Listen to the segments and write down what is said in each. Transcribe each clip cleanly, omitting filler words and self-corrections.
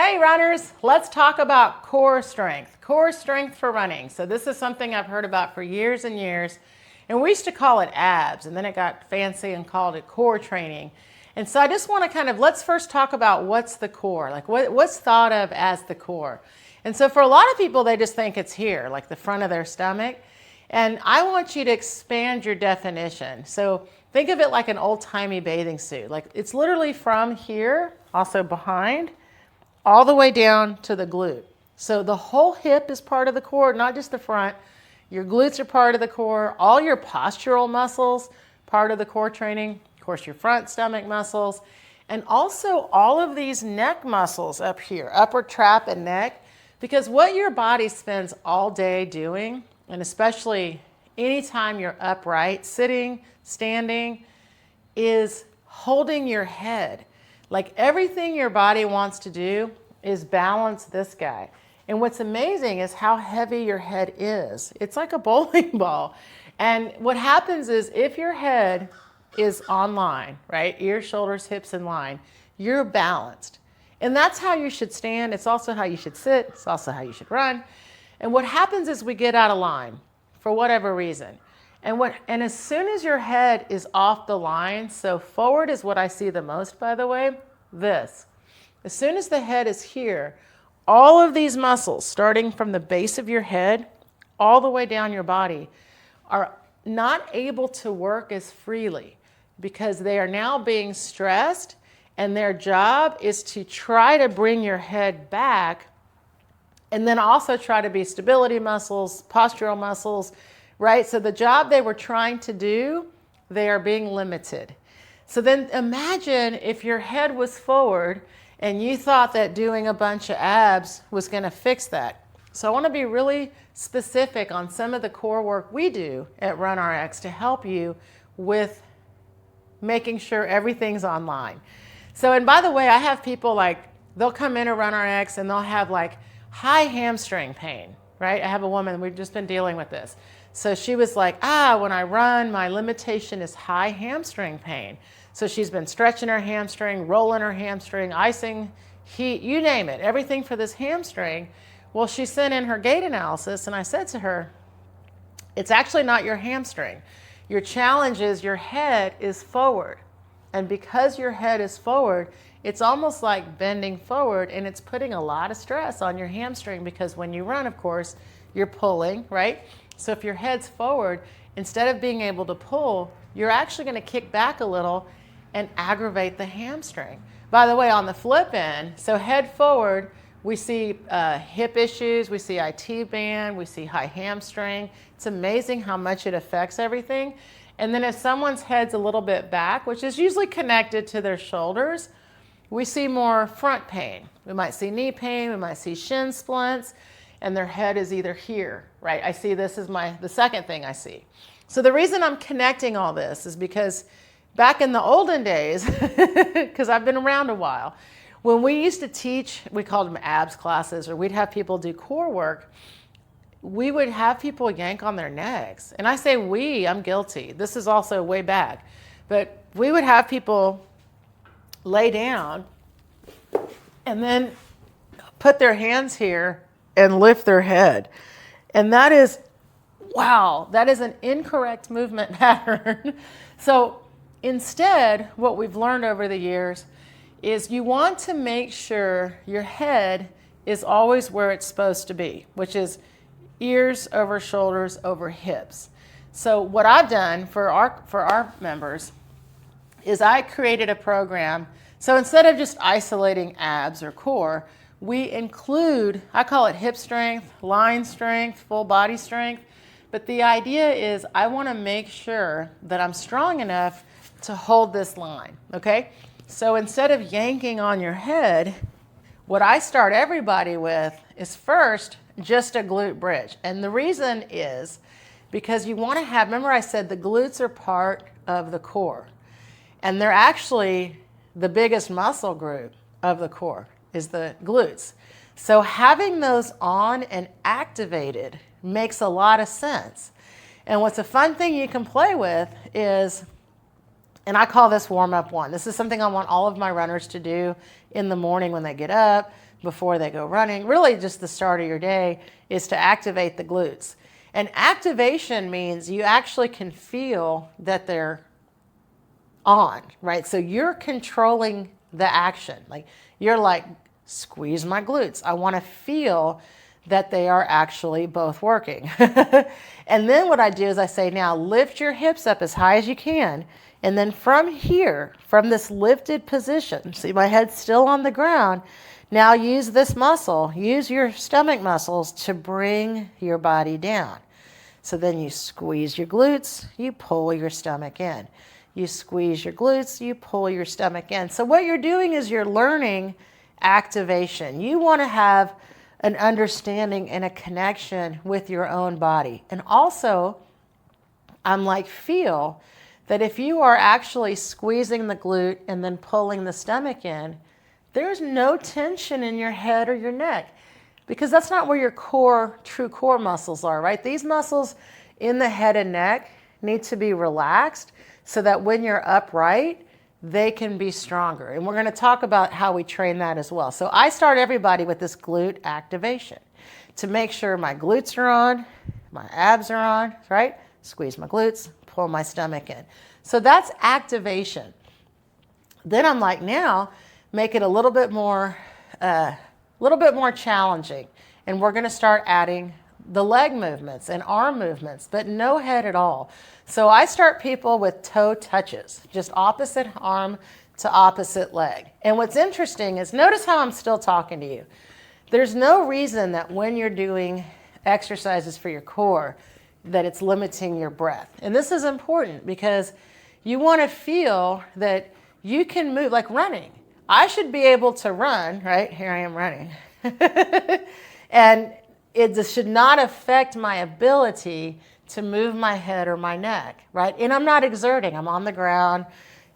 Hey runners, let's talk about core strength for running. So this is something I've heard about for years and years, and we used to call it abs, and then it got fancy and called it core training. And so I just want to let's first talk about what's the core, like what's thought of as the core. And so for a lot of people, they just think it's here, like the front of their stomach. And I want you to expand your definition. So think of it like an old-timey bathing suit. Like it's literally from here, also behind, all the way down to the glute. So the whole hip is part of the core, not just the front. Your glutes are part of the core. All your postural muscles, part of the core training. Of course, your front stomach muscles. And also all of these neck muscles up here, upper trap and neck. Because what your body spends all day doing, and especially anytime you're upright, sitting, standing, is holding your head. Like everything your body wants to do is balance this guy. And what's amazing is how heavy your head is. It's like a bowling ball. And what happens is if your head is on line, right? Ears, shoulders, hips in line, you're balanced. And that's how you should stand. It's also how you should sit. It's also how you should run. And what happens is we get out of line for whatever reason. And as soon as your head is off the line, so forward is what I see the most, by the way, this. As soon as the head is here, all of these muscles, starting from the base of your head all the way down your body, are not able to work as freely because they are now being stressed, and their job is to try to bring your head back and then also try to be stability muscles, postural muscles, right? So the job they were trying to do, they are being limited. So then imagine if your head was forward and you thought that doing a bunch of abs was going to fix that. So I want to be really specific on some of the core work we do at RunRx to help you with making sure everything's online. So, and by the way, I have people like, they'll come in at RunRx and they'll have like high hamstring pain, right? I have a woman, we've just been dealing with this. So she was like, when I run, my limitation is high hamstring pain. So she's been stretching her hamstring, rolling her hamstring, icing, heat, you name it, everything for this hamstring. Well, she sent in her gait analysis and I said to her, it's actually not your hamstring. Your challenge is your head is forward. And because your head is forward, it's almost like bending forward, and it's putting a lot of stress on your hamstring because when you run, of course, you're pulling, right? So if your head's forward, instead of being able to pull, you're actually going to kick back a little and aggravate the hamstring. By the way, on the flip end, so head forward, we see hip issues, we see IT band, we see high hamstring. It's amazing how much it affects everything. And then if someone's head's a little bit back, which is usually connected to their shoulders, we see more front pain. We might see knee pain, we might see shin splints, and their head is either here, right? I see this is the second thing I see. So the reason I'm connecting all this is because back in the olden days, because I've been around a while, when we used to teach, we called them abs classes, or we'd have people do core work, we would have people yank on their necks. And I say we, I'm guilty. This is also way back. But we would have people lay down and then put their hands here and lift their head. And that is, wow, that is an incorrect movement pattern. So instead, what we've learned over the years is you want to make sure your head is always where it's supposed to be, which is ears over shoulders over hips. So what I've done for our members is I created a program. So instead of just isolating abs or core, we include, I call it hip strength, line strength, full body strength. But the idea is I want to make sure that I'm strong enough to hold this line, okay? So instead of yanking on your head, what I start everybody with is first just a glute bridge. And the reason is because you want to have, remember I said the glutes are part of the core. And they're actually the biggest muscle group of the core is the glutes. So having those on and activated makes a lot of sense. And what's a fun thing you can play with is And I call this warm up 1. This is something I want all of my runners to do in the morning when they get up, before they go running. Really just the start of your day is to activate the glutes. And activation means you actually can feel that they're on, right? So you're controlling the action. Like you're like, squeeze my glutes. I want to feel that they are actually both working. And then what I do is I say, now lift your hips up as high as you can. And then from here, from this lifted position, see my head's still on the ground. Now use this muscle, use your stomach muscles to bring your body down. So then you squeeze your glutes, you pull your stomach in. You squeeze your glutes, you pull your stomach in. So what you're doing is you're learning activation. You want to have an understanding and a connection with your own body. And also, I'm like, feel that if you are actually squeezing the glute and then pulling the stomach in, there's no tension in your head or your neck, because that's not where your core, true core muscles are, right? These muscles in the head and neck need to be relaxed so that when you're upright, they can be stronger. And we're going to talk about how we train that as well. So I start everybody with this glute activation to make sure my glutes are on, my abs are on, right? Squeeze my glutes, pull my stomach in. So that's activation. Then I'm like, now make it a little bit more challenging. And we're going to start adding the leg movements and arm movements, but no head at all. So I start people with toe touches, just opposite arm to opposite leg. And what's interesting is, notice how I'm still talking to you. There's no reason that when you're doing exercises for your core that it's limiting your breath. And this is important because you want to feel that you can move, like running. I should be able to run, right? Here I am running. And it should not affect my ability to move my head or my neck, right? And I'm not exerting, I'm on the ground.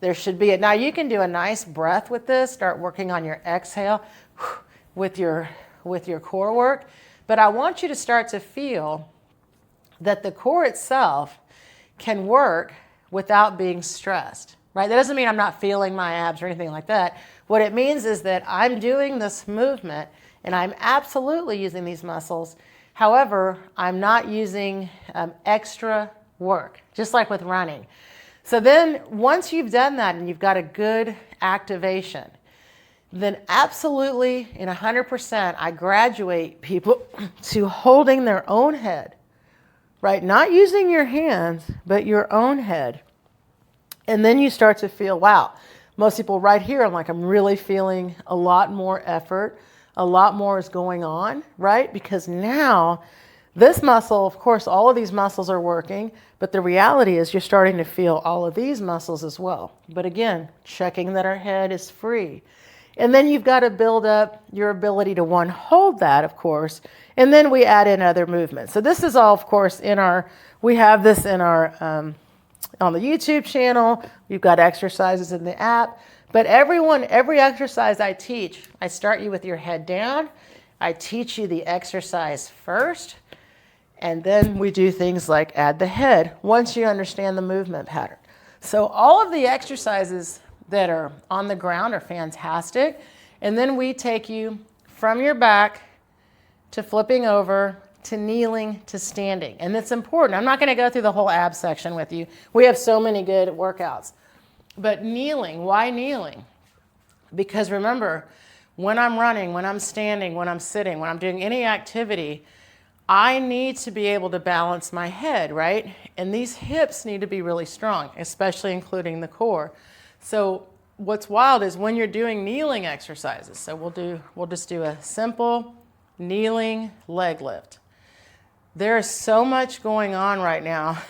There should be now you can do a nice breath with this, start working on your exhale with your core work. But I want you to start to feel that the core itself can work without being stressed, right? That doesn't mean I'm not feeling my abs or anything like that. What it means is that I'm doing this movement and I'm absolutely using these muscles. However, I'm not using extra work, just like with running. So then once you've done that and you've got a good activation, then absolutely in 100%, I graduate people to holding their own head, right? Not using your hands, but your own head. And then you start to feel, wow, most people right here, I'm really feeling a lot more effort. A lot more is going on, right? Because now this muscle, of course, all of these muscles are working, but the reality is you're starting to feel all of these muscles as well. But again, checking that our head is free. And then you've got to build up your ability to hold that, of course, and then we add in other movements. So this is all, of course, we have this in our, on the YouTube channel. We've got exercises in the app. But every exercise I teach, I start you with your head down. I teach you the exercise first. And then we do things like add the head once you understand the movement pattern. So all of the exercises that are on the ground are fantastic. And then we take you from your back to flipping over to kneeling to standing. And it's important. I'm not going to go through the whole ab section with you. We have so many good workouts. But kneeling, why kneeling? Because remember, when I'm running, when I'm standing, when I'm sitting, when I'm doing any activity, I need to be able to balance my head, right? And these hips need to be really strong, especially including the core. So what's wild is when you're doing kneeling exercises. So we'll just do a simple kneeling leg lift. There is so much going on right now.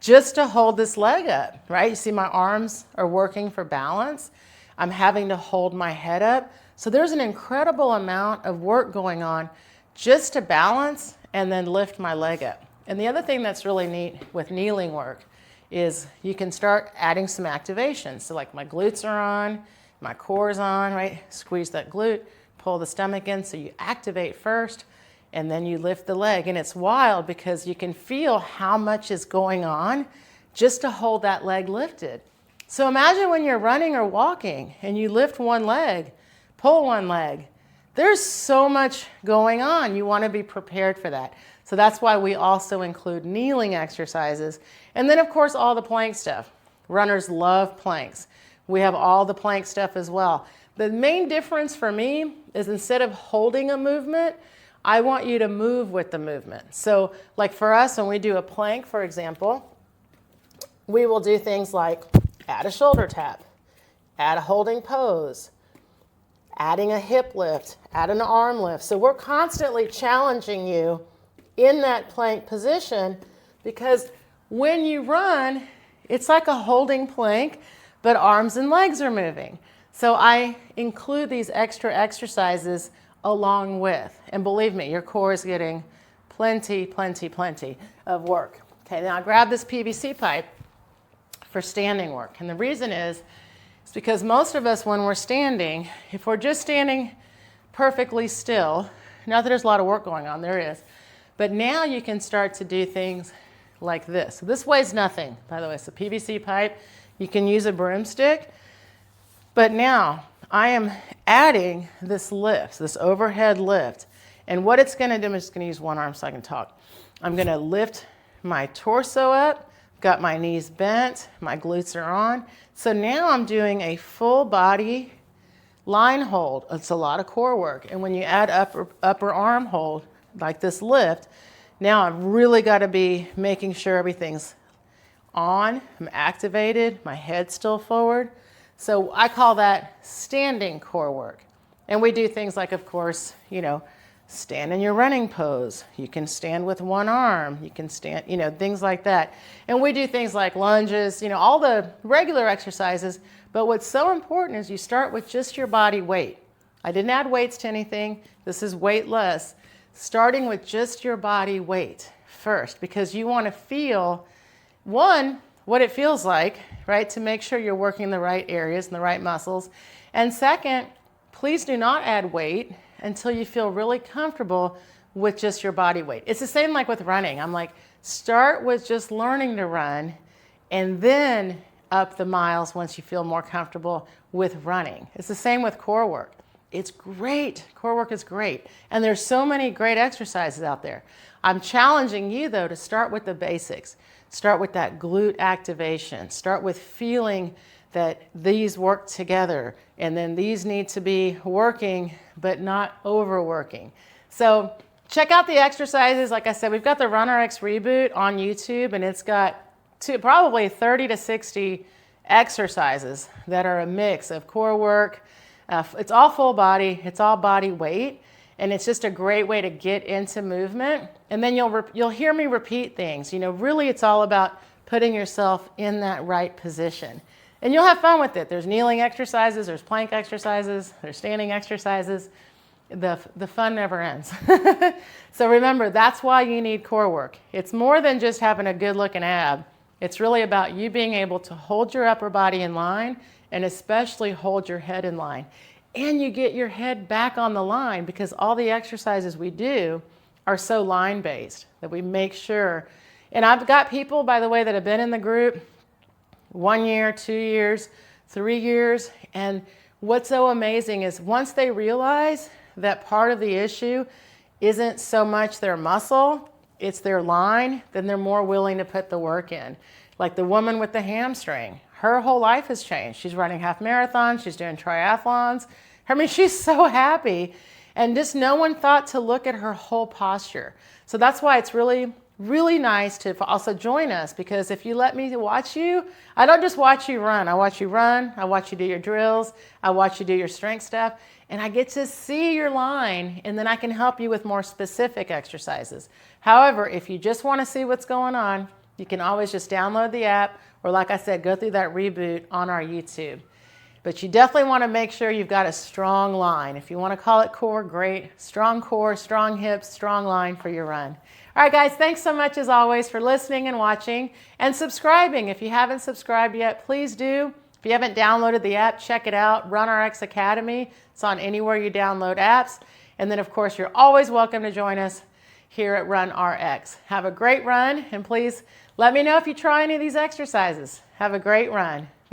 Just to hold this leg up, right? You see my arms are working for balance. I'm having to hold my head up. So there's an incredible amount of work going on just to balance and then lift my leg up. And the other thing that's really neat with kneeling work is you can start adding some activation. So like my glutes are on, my core's on, right? Squeeze that glute, pull the stomach in. So you activate first, and then you lift the leg. And it's wild because you can feel how much is going on just to hold that leg lifted. So imagine when you're running or walking and you lift one leg, pull one leg. There's so much going on. You want to be prepared for that. So that's why we also include kneeling exercises. And then of course, all the plank stuff. Runners love planks. We have all the plank stuff as well. The main difference for me is instead of holding a movement, I want you to move with the movement. So like for us, when we do a plank, for example, we will do things like add a shoulder tap, add a holding pose, adding a hip lift, add an arm lift. So we're constantly challenging you in that plank position, because when you run, it's like a holding plank, but arms and legs are moving. So I include these extra exercises along with, and believe me, your core is getting plenty, plenty, plenty of work. Okay, now grab this PVC pipe for standing work. And the reason is because most of us, when we're standing, if we're just standing perfectly still, not that there's a lot of work going on, there is, but now you can start to do things like this. So this weighs nothing, by the way. It's a PVC pipe. You can use a broomstick. But now I am adding this lift, this overhead lift. And what it's going to do, I'm just going to use one arm so I can talk. I'm going to lift my torso up, got my knees bent, my glutes are on. So now I'm doing a full body line hold. It's a lot of core work. And when you add upper arm hold, like this lift, now I've really got to be making sure everything's on, I'm activated, my head's still forward. So I call that standing core work. And we do things like, of course, stand in your running pose. You can stand with one arm. You can stand, things like that. And we do things like lunges, all the regular exercises. But what's so important is you start with just your body weight. I didn't add weights to anything. This is weightless. Starting with just your body weight first, because you want to feel, one, what it feels like, right, to make sure you're working the right areas and the right muscles. And second, please do not add weight until you feel really comfortable with just your body weight. It's the same like with running. I'm like, start with just learning to run and then up the miles once you feel more comfortable with running. It's the same with core work. It's great. Core work is great. And there's so many great exercises out there. I'm challenging you, though, to start with the basics. Start with that glute activation. Start with feeling that these work together. And then these need to be working, but not overworking. So check out the exercises. Like I said, we've got the RunRx Reboot on YouTube, and it's got probably 30 to 60 exercises that are a mix of core work. It's all full body, it's all body weight, and it's just a great way to get into movement. And then you'll hear me repeat things. Really it's all about putting yourself in that right position. And you'll have fun with it. There's kneeling exercises, there's plank exercises, there's standing exercises. The fun never ends. So remember, that's why you need core work. It's more than just having a good looking ab. It's really about you being able to hold your upper body in line, and especially hold your head in line. And you get your head back on the line, because all the exercises we do are so line-based that we make sure. And I've got people, by the way, that have been in the group 1 year, 2 years, 3 years. And what's so amazing is once they realize that part of the issue isn't so much their muscle, it's their line, then they're more willing to put the work in. Like the woman with the hamstring. Her whole life has changed. She's running half marathons. She's doing triathlons. I mean, she's so happy. And just no one thought to look at her whole posture. So that's why it's really, really nice to also join us, because if you let me watch you, I don't just watch you run. I watch you run. I watch you do your drills. I watch you do your strength stuff. And I get to see your line, and then I can help you with more specific exercises. However, if you just want to see what's going on, you can always just download the app, or like I said, go through that reboot on our YouTube. But you definitely want to make sure you've got a strong line. If you want to call it core, great. Strong core, strong hips, strong line for your run. All right, guys, thanks so much as always for listening and watching and subscribing. If you haven't subscribed yet, please do. If you haven't downloaded the app, check it out. RunRx Academy. It's on anywhere you download apps. And then, of course, you're always welcome to join us here at RunRx. Have a great run, and please Let me know if you try any of these exercises. Have a great run.